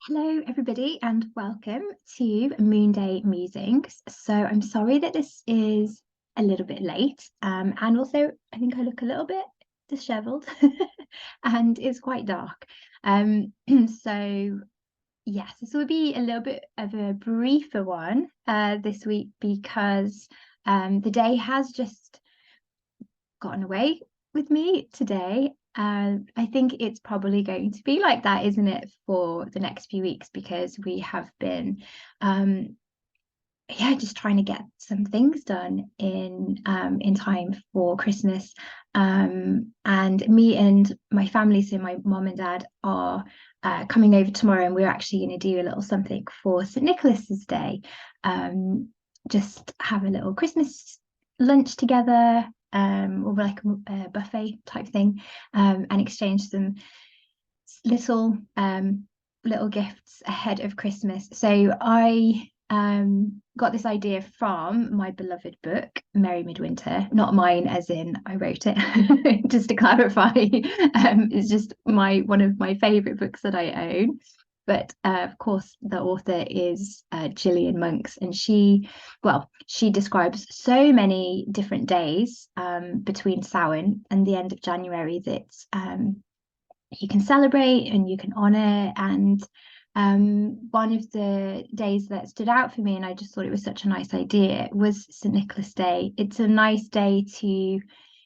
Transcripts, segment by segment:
Hello, everybody, and welcome to Moonday Musings. So, I'm sorry that this is a little bit late, and also I think I look a little bit disheveled, and it's quite dark. So yes, this will be a little bit of a briefer one this week because the day has just gotten away with me today. I think it's probably going to be like that, isn't it, for the next few weeks because we have been, um, yeah, just trying to get some things done in time for Christmas. And me and my family, so my mom and dad, are coming over tomorrow, and we're actually going to do a little something for St. Nicholas's Day. Um, just have a little Christmas lunch together, or like a buffet type thing, and exchange some little little gifts ahead of Christmas. So I got this idea from my beloved book, Merry Midwinter, not mine as in I wrote it, just to clarify. It's just my one of my favorite books that I own. But of course, the author is Gillian Monks, and she describes so many different days between Samhain and the end of January that you can celebrate and you can honor. And one of the days that stood out for me, and I just thought it was such a nice idea, was St. Nicholas Day. It's a nice day to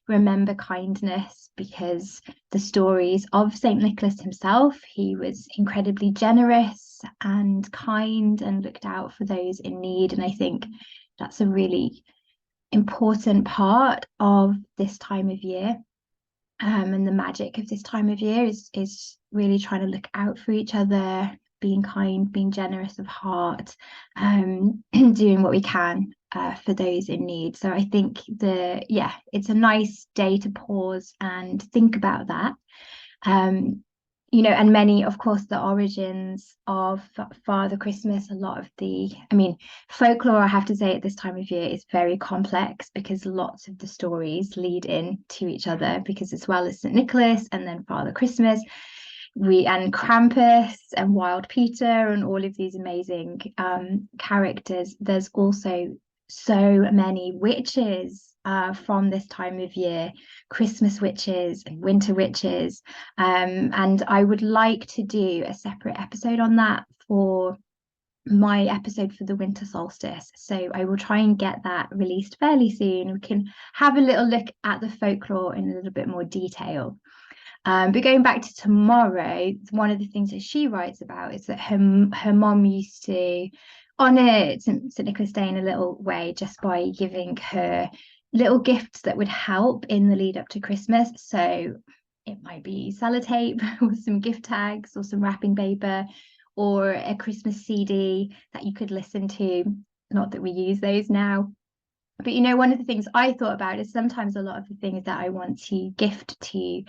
remember kindness because the stories of St. Nicholas himself, he was incredibly generous and kind and looked out for those in need. And I think that's a really important part of this time of year. And the magic of this time of year is really trying to look out for each other, being kind, being generous of heart, doing what we can for those in need. So I think it's a nice day to pause and think about that. Um, and many, of course, the origins of Father Christmas, a lot of folklore, I have to say, at this time of year is very complex because lots of the stories lead in to each other because as well as St. Nicholas and then Father Christmas, and Krampus and Wild Peter and all of these amazing characters, there's also so many witches from this time of year, Christmas witches and winter witches. And I would like to do a separate episode on that for my episode for the winter solstice. So I will try and get that released fairly soon. We can have a little look at the folklore in a little bit more detail. But going back to tomorrow, one of the things that she writes about is that her mom used to honor St. Nicholas Day in a little way just by giving her little gifts that would help in the lead up to Christmas. So it might be sellotape or some gift tags or some wrapping paper or a Christmas CD that you could listen to. Not that we use those now. But one of the things I thought about is sometimes a lot of the things that I want to gift to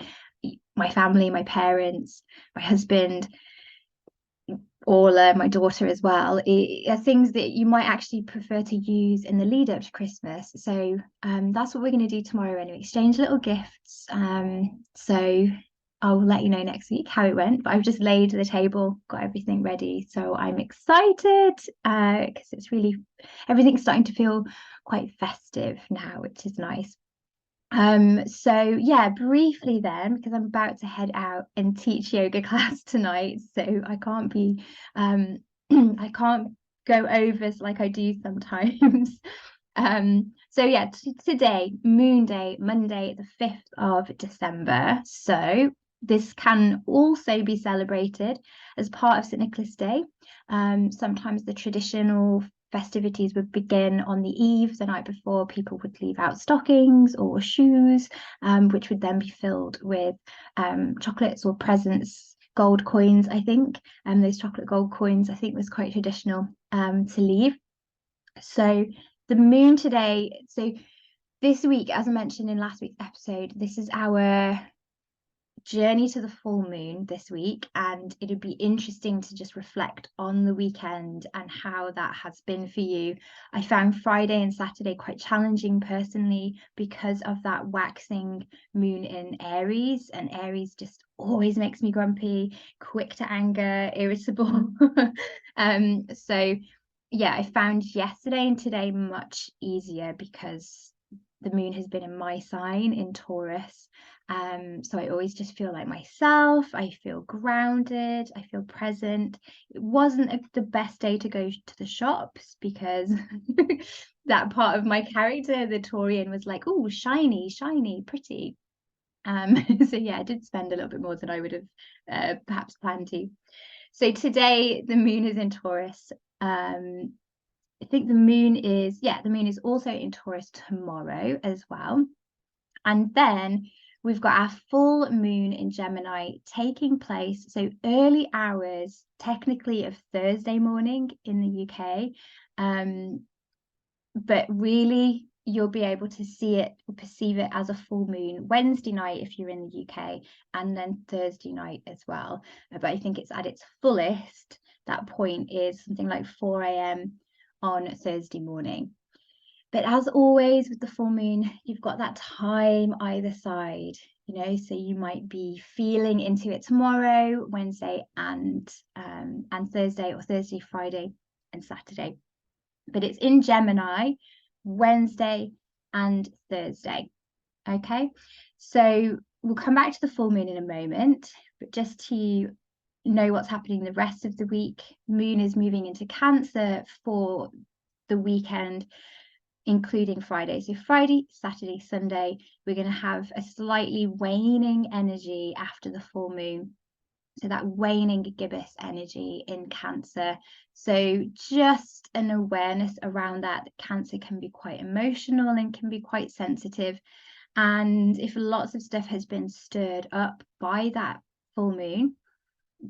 my family, my parents, my husband, or my daughter as well, are things that you might actually prefer to use in the lead up to Christmas. So that's what we're going to do tomorrow anyway, exchange little gifts. So I'll let you know next week how it went, but I've just laid the table, got everything ready. So I'm excited because it's really, everything's starting to feel quite festive now, which is nice. So yeah, briefly then, because I'm about to head out and teach yoga class tonight, so I can't be I can't go over like I do sometimes. So yeah, today, Moon Day, Monday, the 5th of December. So this can also be celebrated as part of St. Nicholas Day. Sometimes the traditional festivities would begin on the eve, the night before. People would leave out stockings or shoes, which would then be filled with chocolates or presents, gold coins, I think. Those chocolate gold coins, I think, was quite traditional to leave. So the moon today, so this week, as I mentioned in last week's episode, this is our journey to the full moon this week, and it'd be interesting to just reflect on the weekend and how that has been for you. I found Friday and Saturday quite challenging personally because of that waxing moon in Aries, and Aries just always makes me grumpy, quick to anger, irritable. So yeah, I found yesterday and today much easier because the moon has been in my sign in Taurus. So I always just feel like myself. I feel grounded. I feel present. It wasn't the best day to go to the shops because that part of my character, the Taurian, was like, oh, shiny, shiny, pretty. So yeah, I did spend a little bit more than I would have perhaps planned to. So today the moon is in Taurus. I think the moon is also in Taurus tomorrow as well. And then we've got our full moon in Gemini taking place. So early hours, technically, of Thursday morning in the UK. But really, you'll be able to see it or perceive it as a full moon Wednesday night if you're in the UK, and then Thursday night as well. But I think it's at its fullest. That point is something like 4 a.m. on Thursday morning. But as always with the full moon, you've got that time either side, so you might be feeling into it tomorrow, Wednesday and Thursday, or Thursday, Friday and Saturday. But it's in Gemini Wednesday and Thursday. Okay, so we'll come back to the full moon in a moment, but just to know what's happening the rest of the week, moon is moving into Cancer for the weekend, including Friday. So Friday, Saturday, Sunday, we're going to have a slightly waning energy after the full moon. So that waning gibbous energy in Cancer. So just an awareness around that. Cancer can be quite emotional and can be quite sensitive. And if lots of stuff has been stirred up by that full moon,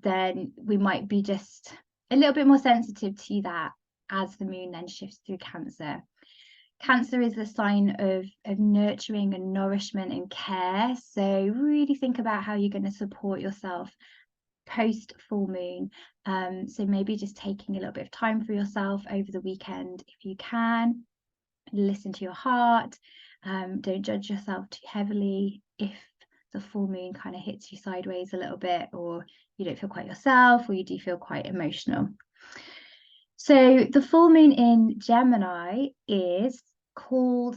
then we might be just a little bit more sensitive to that as the moon then shifts through Cancer. Cancer is the sign of nurturing and nourishment and care. So really think about how you're going to support yourself post full moon. So maybe just taking a little bit of time for yourself over the weekend if you can. Listen to your heart. Don't judge yourself too heavily if the full moon kind of hits you sideways a little bit, or you don't feel quite yourself, or you do feel quite emotional. So the full moon in Gemini is called,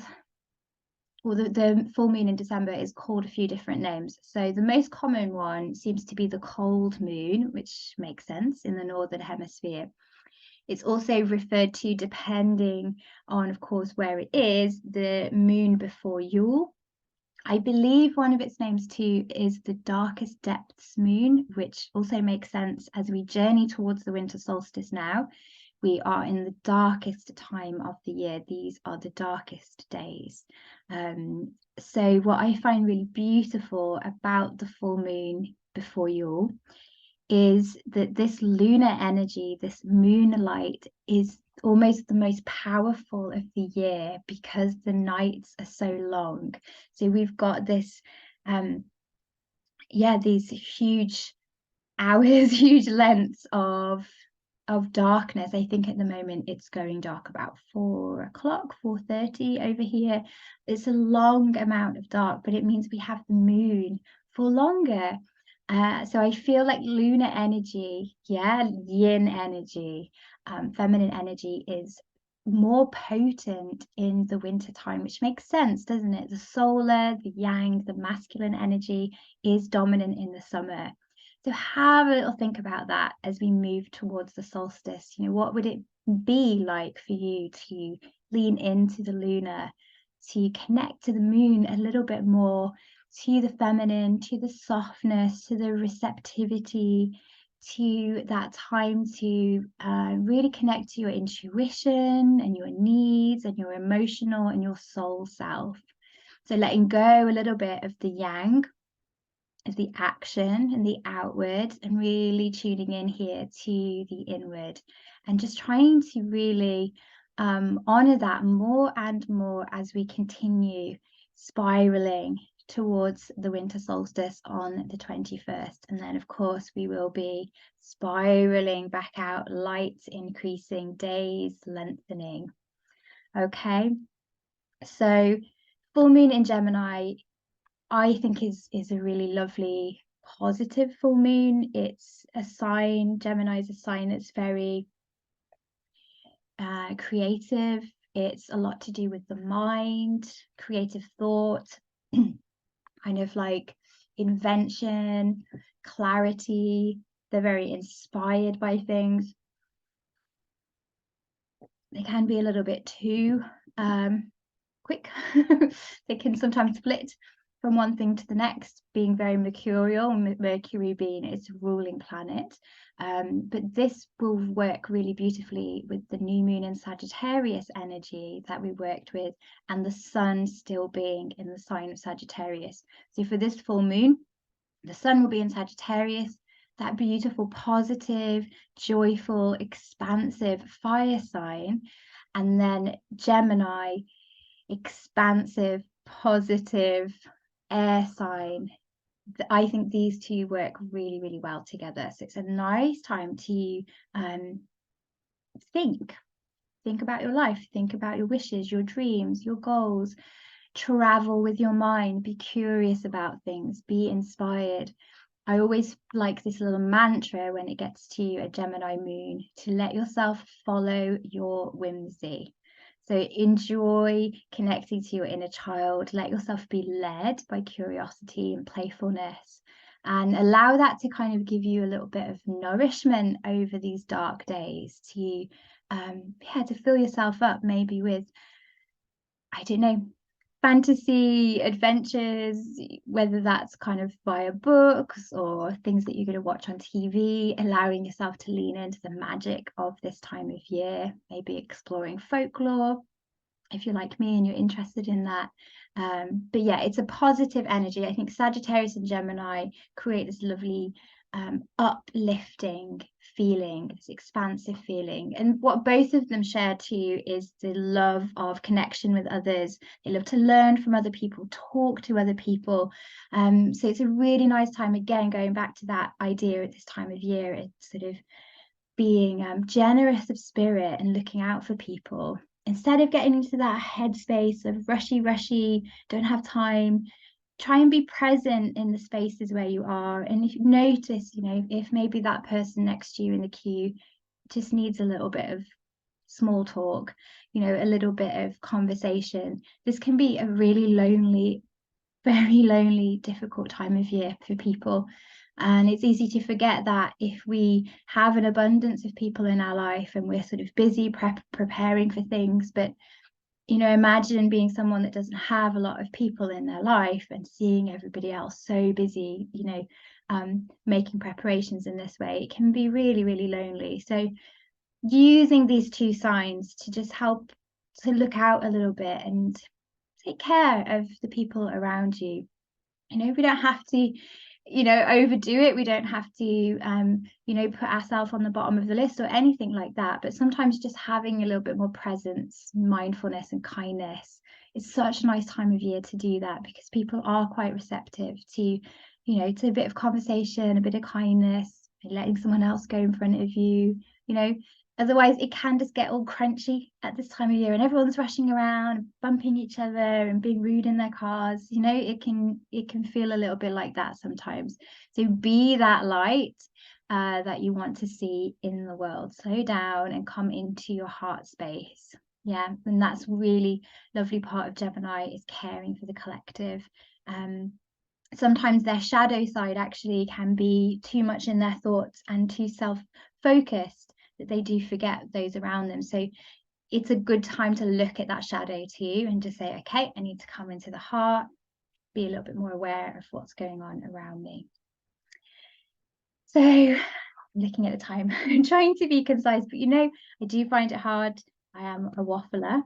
well, the full moon in December is called a few different names. So the most common one seems to be the cold moon, which makes sense in the northern hemisphere. It's also referred to, depending on, of course, where it is, the moon before Yule. I believe one of its names too is the darkest depths moon, which also makes sense as we journey towards the winter solstice now. We are in the darkest time of the year. These are the darkest days. So what I find really beautiful about the full moon before Yule is that this lunar energy, this moonlight, is almost the most powerful of the year because the nights are so long. So we've got this, these huge hours, huge lengths of darkness. I think at the moment it's going dark about 4 o'clock, 4:30 over here. It's a long amount of dark, but it means we have the moon for longer. So I feel like lunar energy, yin energy, feminine energy is more potent in the winter time, which makes sense, doesn't it? The solar, the yang, the masculine energy is dominant in the summer. So have a little think about that as we move towards the solstice. What would it be like for you to lean into the lunar, to connect to the moon a little bit more, to the feminine, to the softness, to the receptivity, to that time to really connect to your intuition and your needs and your emotional and your soul self. So letting go a little bit of the yang, of the action and the outward, and really tuning in here to the inward, and just trying to really honor that more and more as we continue spiraling towards the winter solstice on the 21st. And then, of course, we will be spiraling back out, lights increasing, days lengthening. Okay, so full moon in Gemini, I think is a really lovely positive full moon. It's a sign, Gemini is a sign that's very creative. It's a lot to do with the mind, creative thought, kind of like invention, clarity. They're very inspired by things. They can be a little bit too quick. They can sometimes split from one thing to the next, being very mercurial, Mercury being its ruling planet. But this will work really beautifully with the new moon in Sagittarius energy that we worked with, and the sun still being in the sign of Sagittarius. So for this full moon, the sun will be in Sagittarius, that beautiful, positive, joyful, expansive fire sign, and then Gemini, expansive, positive air sign. I think these two work really, really well together. So it's a nice time to think about your life, think about your wishes, your dreams, your goals, travel with your mind, be curious about things, be inspired. I always like this little mantra when it gets to a Gemini moon, to let yourself follow your whimsy. So enjoy connecting to your inner child, let yourself be led by curiosity and playfulness, and allow that to kind of give you a little bit of nourishment over these dark days, to to fill yourself up maybe with, I don't know, fantasy adventures, whether that's kind of via books or things that you're going to watch on TV, allowing yourself to lean into the magic of this time of year, maybe exploring folklore if you're like me and you're interested in that. But yeah, it's a positive energy. I think Sagittarius and Gemini create this lovely uplifting feeling, this expansive feeling. And what both of them share too is the love of connection with others. They love to learn from other people, talk to other people. So it's a really nice time, again, going back to that idea at this time of year, it's sort of being generous of spirit and looking out for people. Instead of getting into that headspace of rushy, don't have time, try and be present in the spaces where you are. And if you notice, if maybe that person next to you in the queue just needs a little bit of small talk, a little bit of conversation, this can be a really lonely, very lonely, difficult time of year for people. And it's easy to forget that if we have an abundance of people in our life and we're sort of busy preparing for things, but imagine being someone that doesn't have a lot of people in their life and seeing everybody else so busy, making preparations in this way, it can be really, really lonely. So using these two signs to just help to look out a little bit and take care of the people around you. We don't have to overdo it. We don't have to put ourselves on the bottom of the list or anything like that, but sometimes just having a little bit more presence, mindfulness and kindness, it's such a nice time of year to do that, because people are quite receptive to to a bit of conversation, a bit of kindness, letting someone else go in front of you. Otherwise it can just get all crunchy at this time of year and everyone's rushing around, bumping each other and being rude in their cars. It can feel a little bit like that sometimes. So be that light that you want to see in the world. Slow down and come into your heart space. Yeah, and that's really lovely part of Gemini, is caring for the collective. Sometimes their shadow side actually can be too much in their thoughts and too self-focused, that they do forget those around them. So it's a good time to look at that shadow too and just say, okay, I need to come into the heart, be a little bit more aware of what's going on around me. So I'm looking at the time, I'm trying to be concise, but I do find it hard. I am a waffler.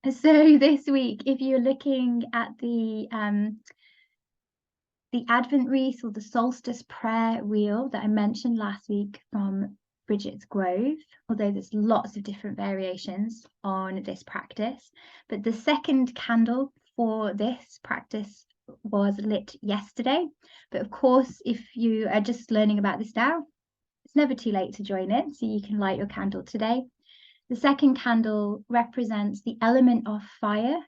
So this week, if you're looking at the Advent wreath or the solstice prayer wheel that I mentioned last week from Bridget's Grove, although there's lots of different variations on this practice, but the second candle for this practice was lit yesterday. But of course, if you are just learning about this now, it's never too late to join it. So you can light your candle today. The second candle represents the element of fire,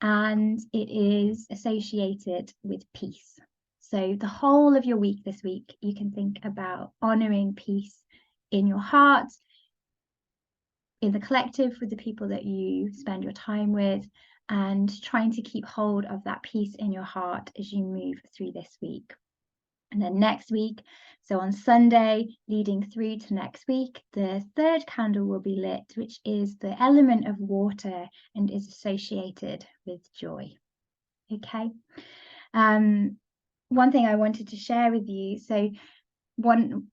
and it is associated with peace. So the whole of your week this week, you can think about honoring peace in your heart, in the collective with the people that you spend your time with, and trying to keep hold of that peace in your heart as you move through this week. And then next week, so on Sunday, leading through to next week, the third candle will be lit, which is the element of water and is associated with joy. Okay. One thing I wanted to share with you. So one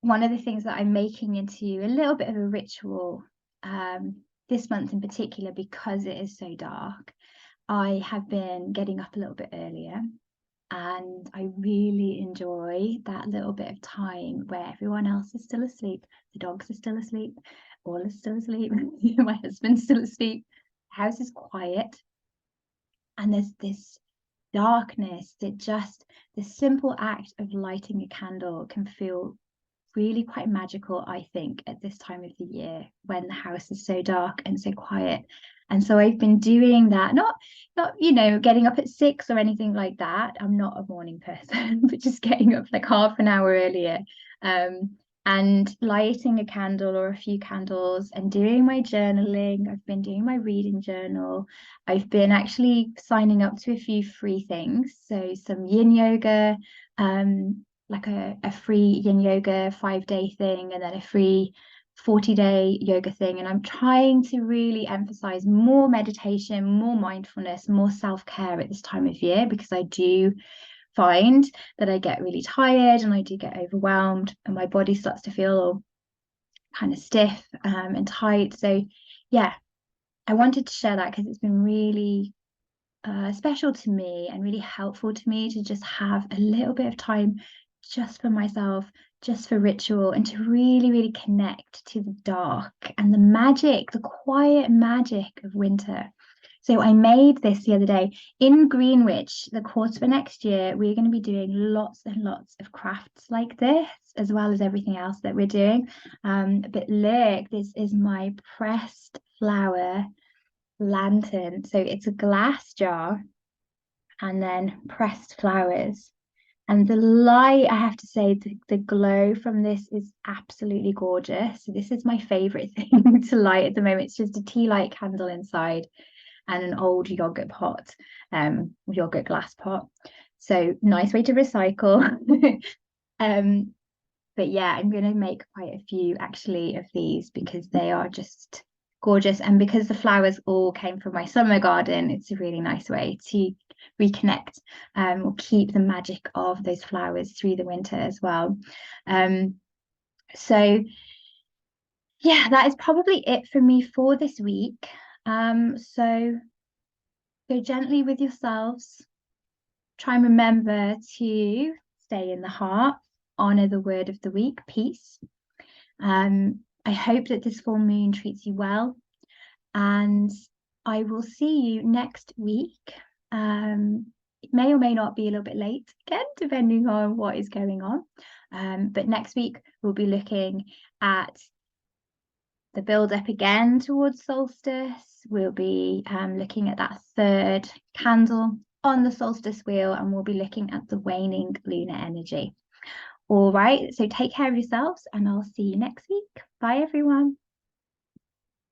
of the things that I'm making into a little bit of a ritual this month in particular, because it is so dark, I have been getting up a little bit earlier. And I really enjoy that little bit of time where everyone else is still asleep. The dogs are still asleep. All is still asleep. My husband's still asleep. The house is quiet. And there's this darkness that just the simple act of lighting a candle can feel really quite magical, I think, at this time of the year when the house is so dark and so quiet. And so I've been doing that, not getting up at 6 or anything like that. I'm not a morning person, but just getting up like half an hour earlier, and lighting a candle or a few candles and doing my journaling. I've been doing my reading journal. I've been actually signing up to a few free things. So some yin yoga, like a free yin yoga 5-day thing, and then a free 40-day yoga thing. And I'm trying to really emphasize more meditation, more mindfulness, more self-care at this time of year, because I do find that I get really tired and I do get overwhelmed and my body starts to feel all kind of stiff and tight. So yeah, I wanted to share that because it's been really special to me and really helpful to me to just have a little bit of time just for myself, just for ritual, and to really, really connect to the dark and the magic, the quiet magic of winter. So I made this the other day in Greenwich. The course for next year, we're going to be doing lots and lots of crafts like this, as well as everything else that we're doing. But look, this is my pressed flower lantern. So it's a glass jar and then pressed flowers. And the light, I have to say, the glow from this is absolutely gorgeous. So this is my favorite thing to light at the moment. It's just a tea light candle inside and an old yogurt pot, yogurt glass pot. So nice way to recycle. But yeah, I'm going to make quite a few actually of these because they are just gorgeous. And because the flowers all came from my summer garden, it's a really nice way to reconnect or keep the magic of those flowers through the winter as well. So yeah, that is probably it for me for this week. So go gently with yourselves. Try and remember to stay in the heart, honor the word of the week, peace. I hope that this full moon treats you well, and I will see you next week. It may or may not be a little bit late again, depending on what is going on. But next week we'll be looking at the build up again towards solstice. We'll be looking at that third candle on the solstice wheel, and we'll be looking at the waning lunar energy. All right, so take care of yourselves and I'll see you next week. Bye everyone.